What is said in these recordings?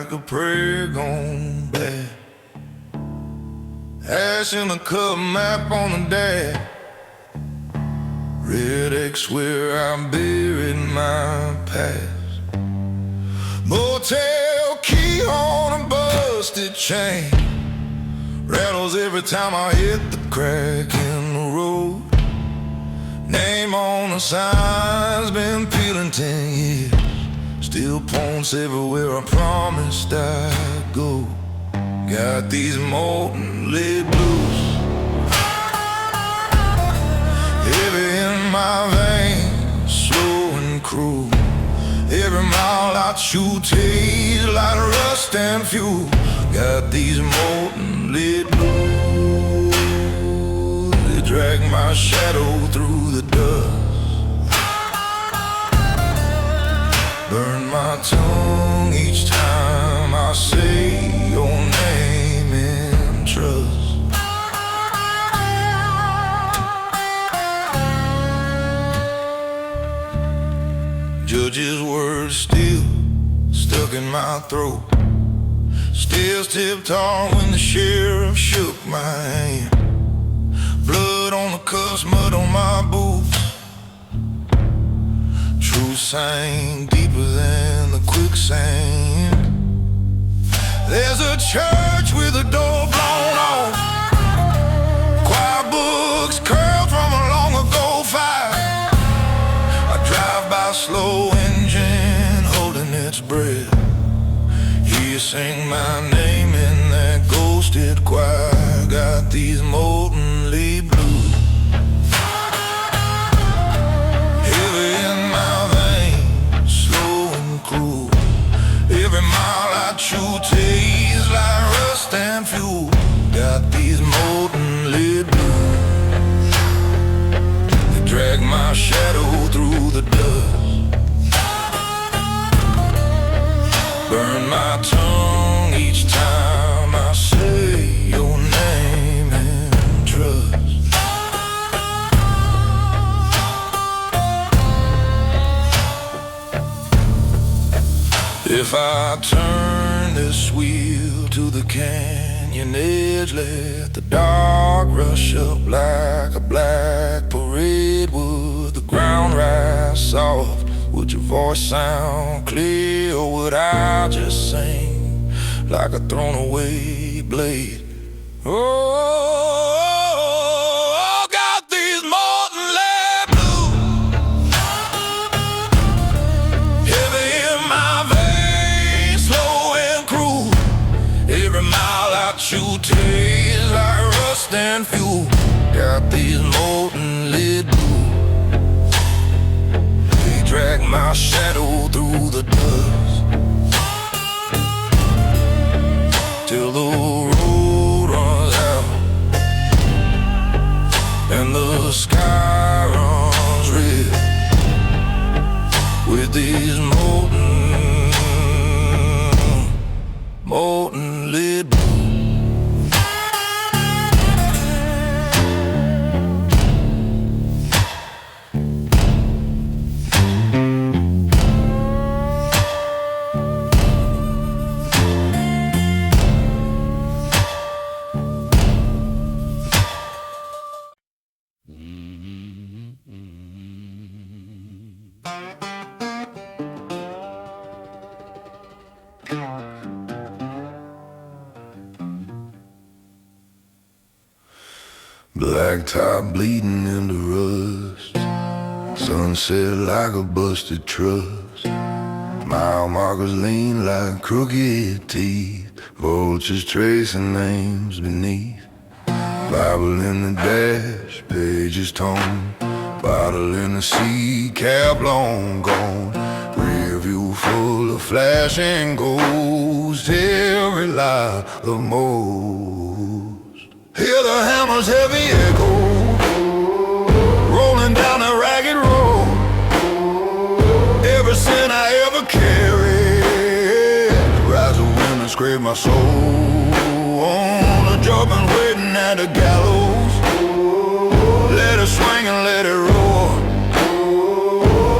like a prayer gone bad. Ash in a cup, map on the dash. Red X where I buried my past. Motel key on a busted chain. Rattles every time I hit the crack in the road. Name on the sign's been peeling 10 years. Still points everywhere I promised I'd go. Got these molten lead blues heavy in my veins, slow and cruel. Every mile I chew tastes like rust and fuel. Got these molten lead blues. They drag my shadow through the dust. Burn my tongue each time I say your name in trust. Judge's words still stuck in my throat. Still tipped-toed when the sheriff shook my hand. Blood on the cuffs, mud on my boots. Truth sank deeper than the quicksand. There's a church with a door blown off. Choir books curled from a long ago fire. I drive by slow engine holding its breath. You sing my name in that ghosted choir. Got these molten lead blues heavy in my veins, slow and cruel. Every mile I chew tastes like rust and fuel. Got these molten lead blues. They drag my shadow through the dust. Burn my tongue each time I say your name in trust. If I turn this wheel to the canyon edge, let the dark rush up like a black parade. Would the ground rise soft? Would your voice sound clear, or would I just sing like a thrown away blade? Oh, got these molten lead blues heavy in my veins, slow and cruel. Every mile I chew tastes like rust and fuel. Got these molten lead blues. Drag my shadow through the dust till the road runs out and the sky runs red with these molten lead blues. Black top bleeding into rust. Sunset like a busted trust. Mile markers lean like crooked teeth. Vultures tracing names beneath. Bible in the dash, pages torn. Bottle in the sea, cap long gone. Rear view full of flashing ghosts. Every lie the most. Hear the hammer's heavy echo rolling down a ragged road. Every sin I ever carried, rise of wind and scrape my soul. On a job and waiting at the gallows. Let it swing and let it roar.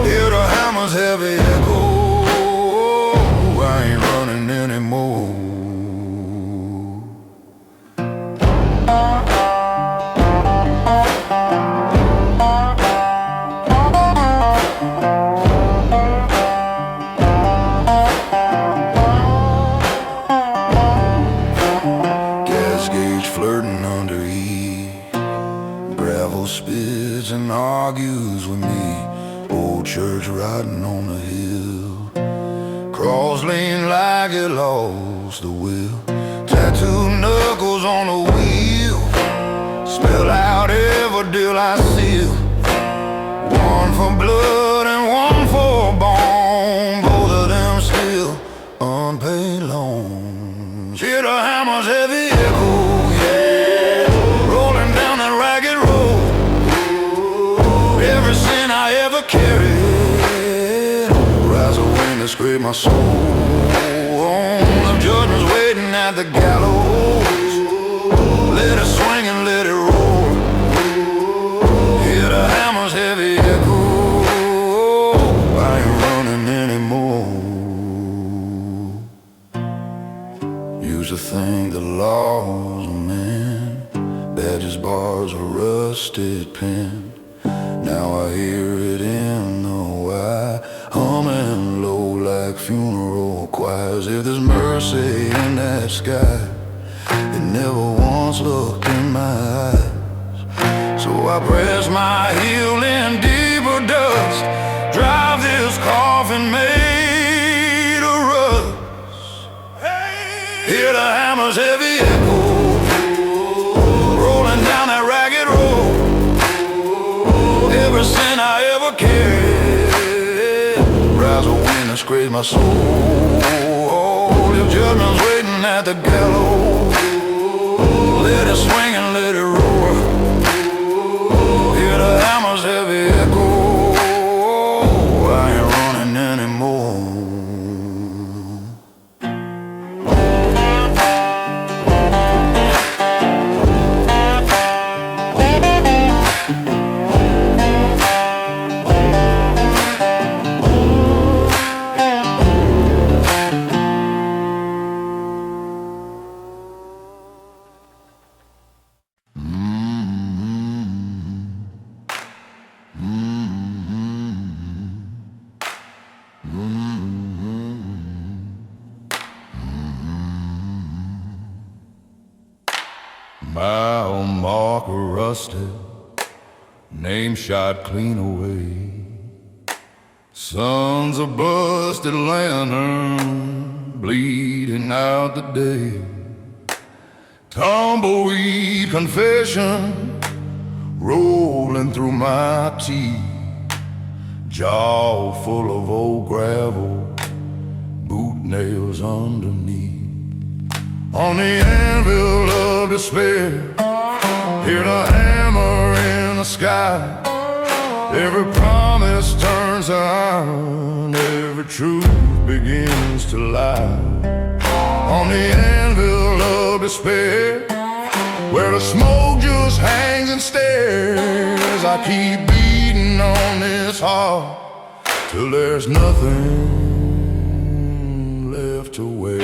Hear the hammer's heavy echo. I ain't running anymore. devil spits and argues with me. Old church riding on the hill. Cross lane like it lost the will. Tattooed knuckles on the wheel. Spell out every deal I seal. One for blood and one for bone. Both of them still unpaid loans. Hear the hammer's heavy echo, yeah, rolling down that ragged road. Every sin I ever carried, rise of wind to scrape my soul. The judgment's waiting at the gallows. Let it swing and let it roll. Hear the hammer's heavy echo. I ain't running anymore. Used to think the law's a man, badges, bars, a rusted pen. Now I hear it in the wire, humming low like funeral choirs. If there's mercy in that sky, it never once looked in my eyes. So I press my heel in deeper dust, drive this coffin made of rust. Hear the hammer's heavy echo, rolling down that ragged road. Every sin I ever carried, rise of wind and scrape my soul. If judgment's waiting at the gallows, let it swing and let it roar. Hear the hammer's heavy echo. I ain't running anymore. Mile marker rusted, name shot clean away. Sons of busted lantern, bleeding out the day. Tumbleweed confession, rolling through my teeth. Jaw full of old gravel, boot nails underneath. On the anvil of despair, hear the hammer in the sky. Every promise turns to iron, every truth begins to lie. On the anvil of despair, where the smoke just hangs and stares, I keep beating on this heart till there's nothing left to wear.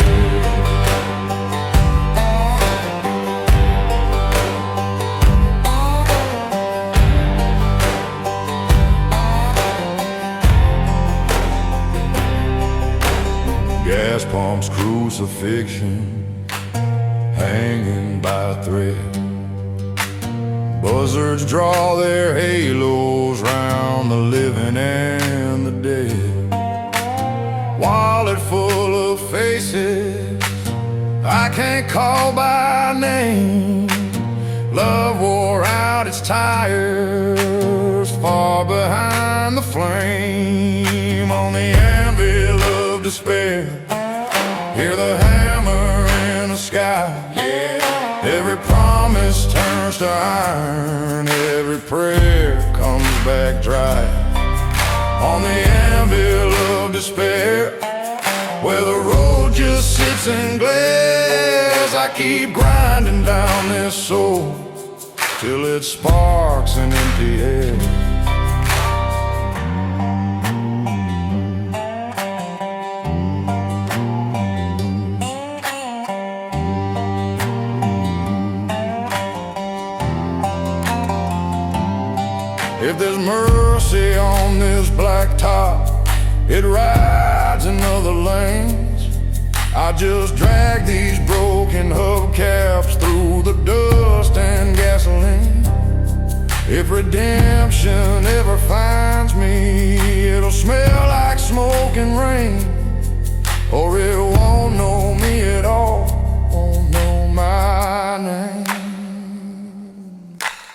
Gas pumps, crucifixion, hanging by a thread. Buzzards draw their halos round the living and the dead. Wallet full of faces I can't call by name. Love wore out its tires far behind the flame. On the anvil of despair, hear the hammer in the sky. Every promise turns to iron, every prayer comes back dry. On the anvil of despair, where the road just sits and glares, I keep grinding down this soul till it sparks an empty air. If there's mercy on this black top, it rides in other lanes. I just drag these broken hubcaps through the dust and gasoline. If redemption ever finds me, it'll smell like smoke and rain, or it won't know me at all, won't know my name.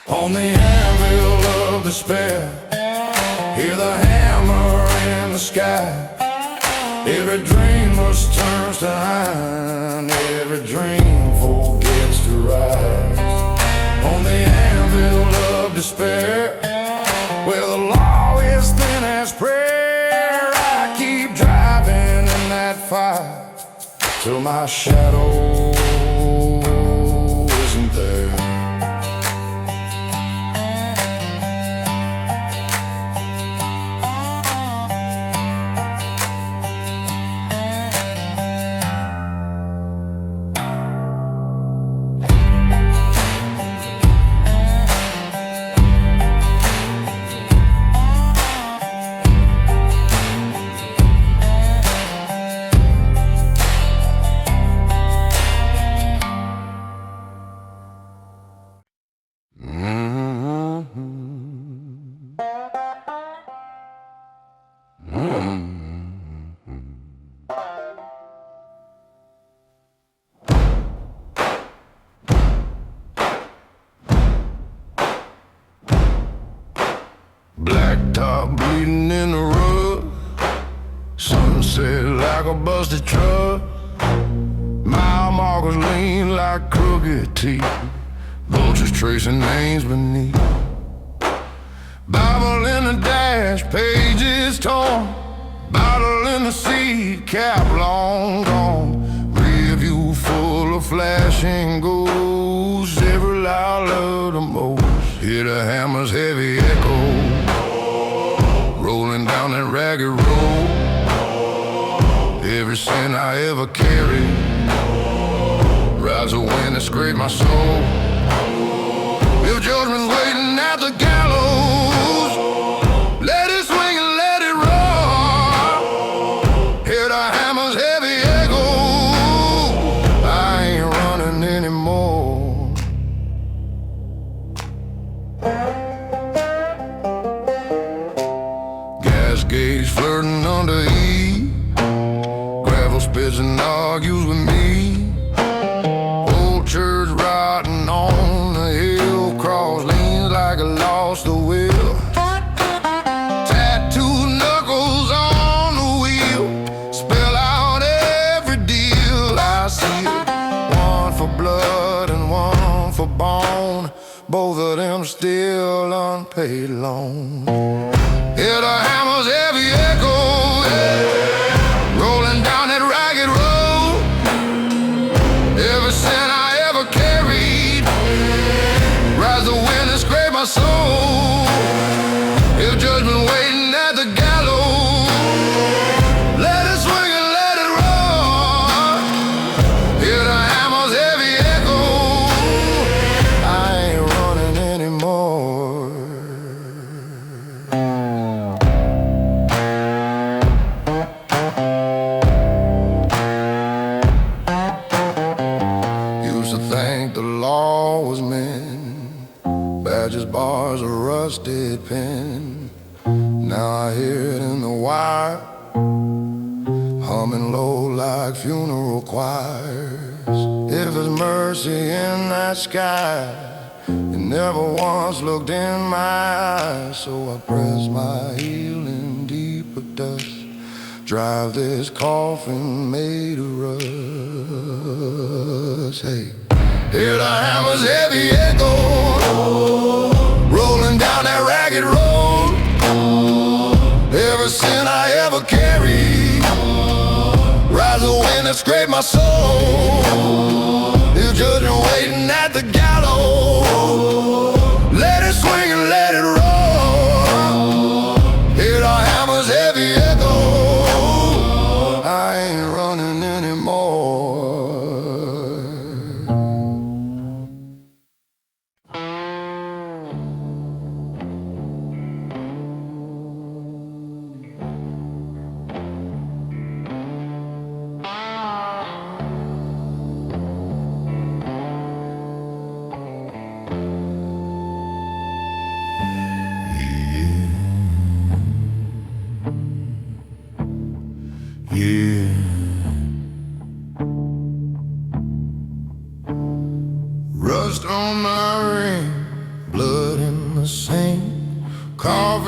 On the anvil of despair, hear the hammer in the sky. Every dream must turn to iron, every dream forgets to rise. On the anvil of despair, where the law is thin as prayer, I keep driving in that fire till my shadow isn't there. Blacktop bleeding in the rug, sunset like a busted truck. Mile markers lean like crooked teeth, vultures tracing names beneath. Bible in the dash, pages torn, bottle in the seat, cap long gone. Rearview full of flashing ghosts, every loud love the most. Hear the hammer's heavy echo, rolling down that ragged road. Every sin I ever carried, rise a wind that scraped my soul. If judgment's waiting at the gallows, let it swing and let it roar. Hear the hammer's heavy echo, I ain't running anymore. Gas gauge flirting under E, gravel spits and argues with me. Old church rotting on the hill, cross leans like I lost the will. Tattooed knuckles on the wheel, spell out every deal I see it. One for blood and one for bone, both of them still unpaid loans. Hear the hammer's heavy echo, yeah, rolling down that ragged road. Every sin I ever carried, rise the wind and scrape my soul. If judgment waiting at the gallows, let it swing and let it roar. Hear the hammer's heavy echo, I ain't running anymore. Used to think the law was men, badges, bars, a rusted pen. Now I hear it in the wire, humming low like funeral choirs. If there's mercy in that sky, it never once looked in my eyes. So I press my heel in deeper dust, drive this coffin made of rust. Hey, hear the hammer's heavy echo, rolling down that ragged road. Every sin I ever carried, rise the wind that scraped my soul. If judgment waiting at the gallows, let it swing and let it roar. Hear the hammer's heavy echo, I ain't running anymore.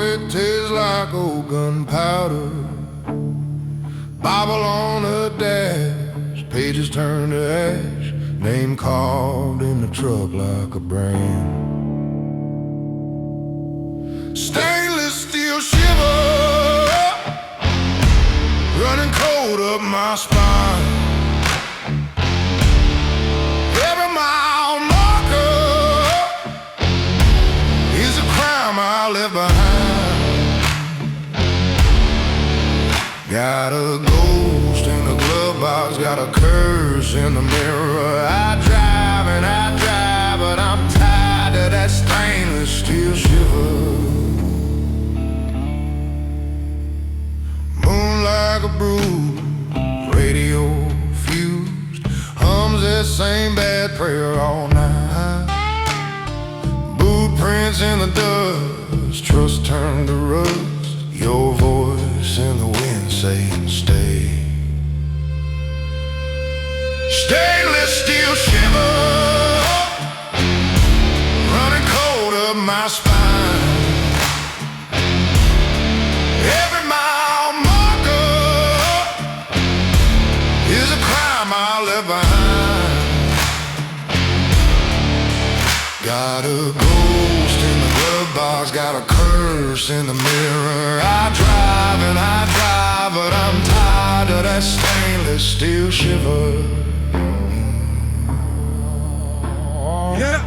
coffee tastes like old gunpowder. Bible on the dash, pages turn to ash, name carved in the truck like a brand. Stainless steel shiver, running cold up my spine. Every mile marker is a crime I left behind. Got a ghost in the glove box, got a curse in the mirror. I drive and I drive, but I'm tired of that stainless steel shiver. Moon like a brood, radio fused, hums that same bad prayer all night. Boot prints in the dust, trust turned to rust. Your voice in the wind saying stay. Stainless steel shiver, running cold up my spine. Every mile marker is a crime I left behind. Got a ghost in the glove box, got a curse in the mirror. I drive and I drive, but I'm tired of that stainless steel shiver. Yeah.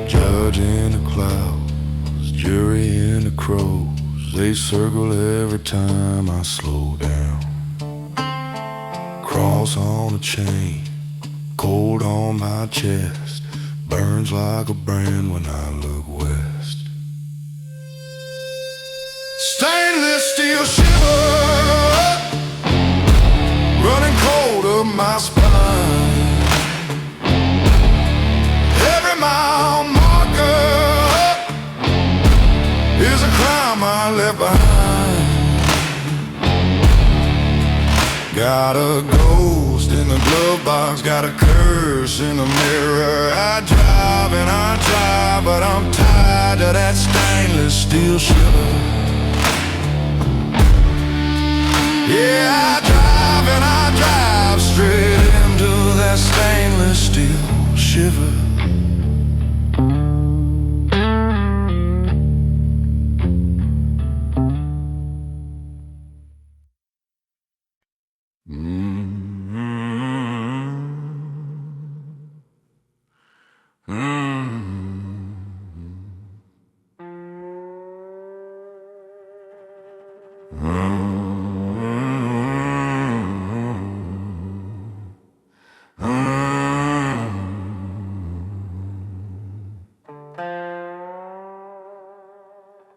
Judge in the clouds, jury in the crows, they circle every time I slow down. Cross on a chain, cold on my chest, burns like a brand when I look west. Stainless steel shiver, running cold up my spine. Every mile marker is a crime I left behind. Got a ghost in the glove box, got a curse in the mirror. I drive and I drive, but I'm tired of that stainless steel shiver. Yeah, I drive and I drive straight into that stainless steel shiver.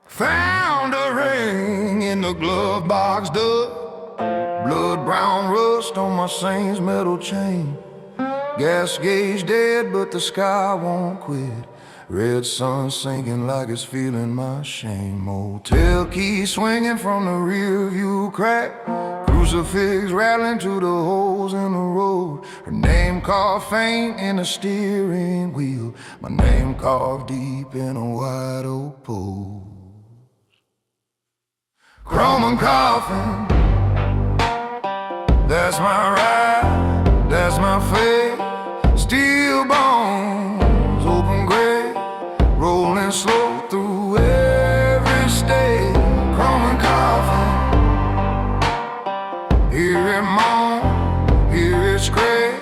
Found a ring in the glove box dust, blood brown rust on my Saint's metal chain. Gas gauge dead, but the sky won't quit. Red sun sinking like it's feeling my shame. Motel key swinging from the rear view crack, crucifix rattling through the holes in the road. Her name carved faint in the steering wheel, my name carved deep in a white oak pole. Chrome and coffin, that's my ride, that's my fate. Steel bones, open grave, rolling slow through every state. Chrome and coffin, hear it moan, hear it scrape.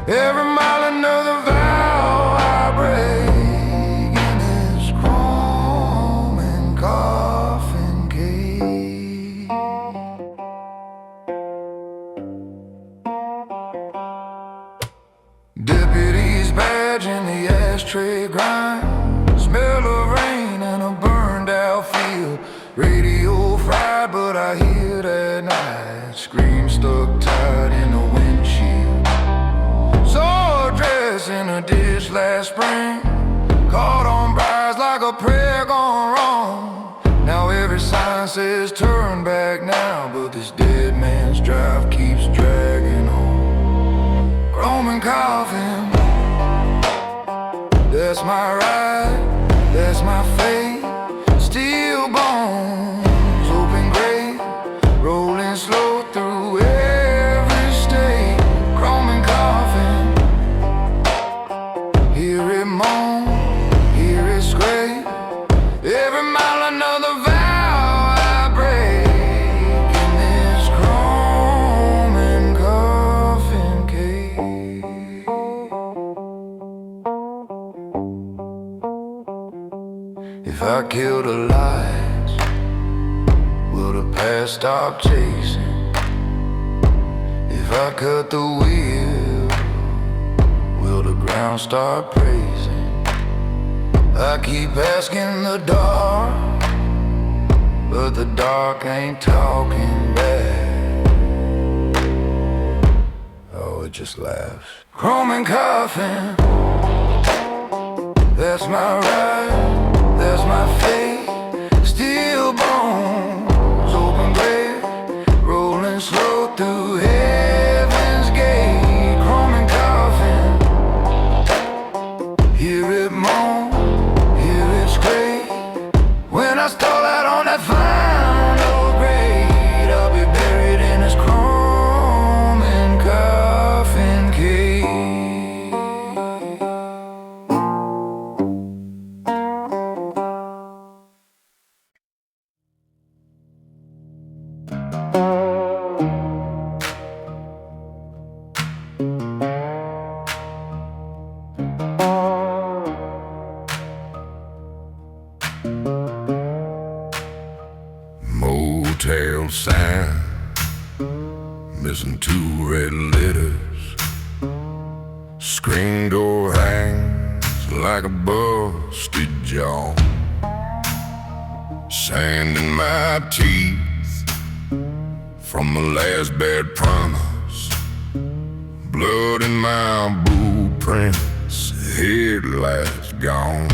Every mile another vow I break in this chrome and coffin cage. Deputies badge in the ashtray grind, smell of rain and a burned out field. Radio fried, but I hear that night scream stuck tight in the windshield. So last spring, caught on briars like a prayer gone wrong. Now every sign says turn back now, but this dead man's drive keeps dragging on. Chrome and coffin, that's my ride, that's my fate. Steel bones, open grave, rolling slow through every state. Chrome and coffin, hear it moan, hear it scrape. Every mile another vow I break in this chrome and coffin cave. If I kill the lights, will the past stop chasing? If I cut the wheel, will the ground start praising? I keep asking the dark, but the dark ain't talking back. Oh, it just laughs. Chrome and coffin, that's my ride, that's my fate. Steel bones, open grave, rolling slow through heaven's gate. Chrome and coffin, hear it moan, hear it scrape. When I stall out on that final grade, I'll be buried in this chrome and coffin cave. Motel sign, missing 2 red letters. Screen door hangs like a busted jaw. Sand in my teeth from the last bad promise. Blood in my blueprints, headlights gone.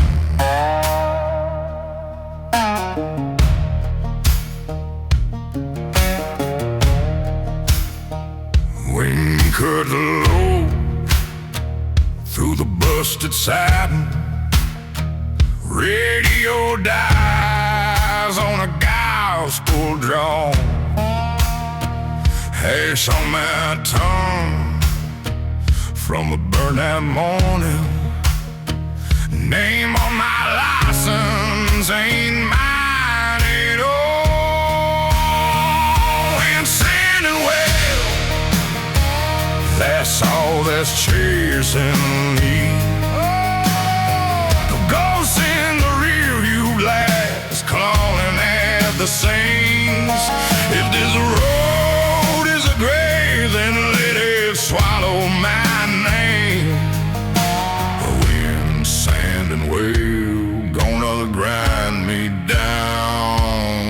Wind cut low through the busted siding. Radio dies on a gospel draw. Hash on my tongue from a burnt out morning. Name on my license ain't mine at all. And sand and well, that's all that's chasing me. The ghosts in the rearview glass clawing at the saints. If this road is a grave, then let it swallow my name. Wind, sand, and whale gonna grind me down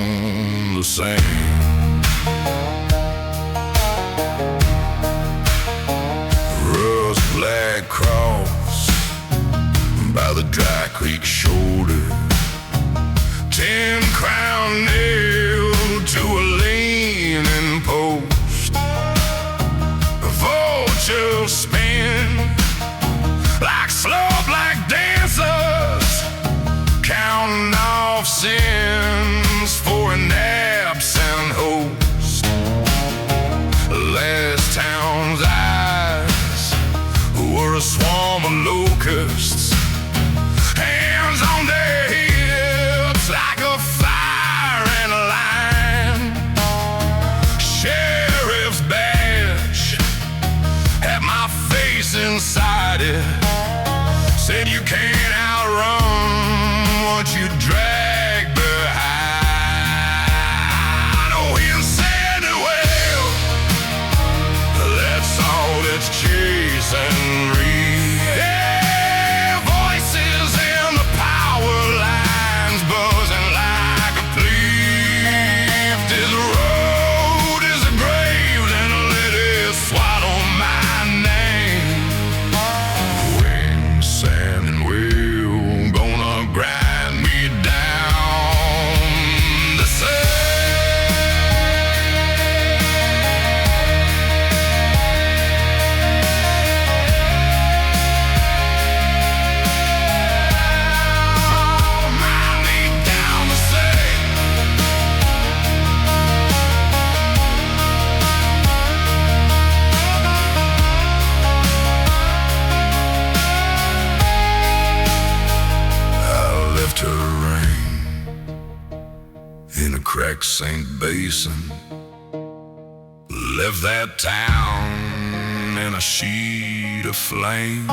the same. Black cross by the dry creek shoulder. 10 crown nailed to a leaning post. Vultures spin like slow black dancers, counting off sins for an absent host. Last town's eyes were a swarm of locusts, hands on their hips like a fire and a line. Sheriff's badge had my face inside it. Said you can't outrun what you drag behind. Oh, insane and well, that's all that's chasing. Swallow my name. Wind, sand, like St. Basin. Left that town in a sheet of flame.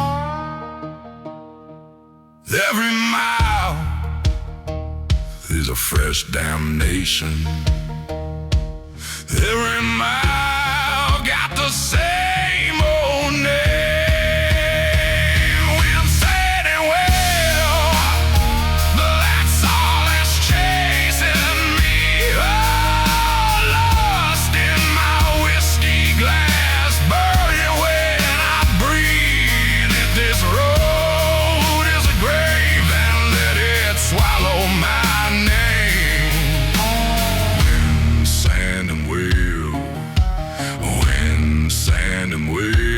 Every mile is a fresh damnation. Every mile got the same old name. When sad and well, but that's all that's chasing me. Oh, lost in my whiskey glass, burning when I breathe it. This road is a grave, and let it swallow my name. When sand and wind, wind, sand and wind.